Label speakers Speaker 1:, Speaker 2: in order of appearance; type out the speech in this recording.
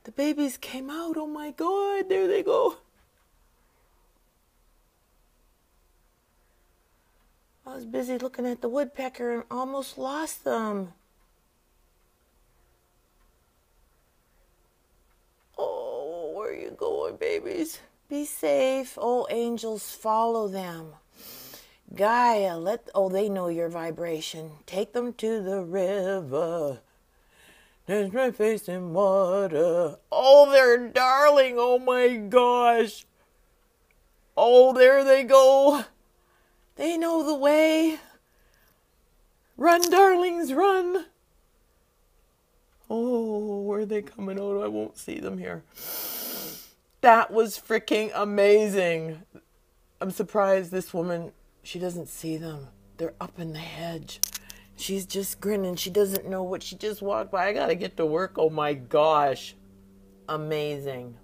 Speaker 1: The babies came out. Oh my God, there they go. I was busy looking at the woodpecker and almost lost them. Oh, where are you going, babies? Be safe. Oh, angels, follow them. Gaia, they know your vibration. Take them to the river. There's my face in water. Oh, they're darling. Oh my gosh. Oh, there they go. They know the way. Run, darlings, run. Oh, where are they coming out? I won't see them here. That was freaking amazing. I'm surprised this woman, she doesn't see them. They're up in the hedge. She's just grinning. She doesn't know what she just walked by. I gotta get to work. Oh my gosh. Amazing.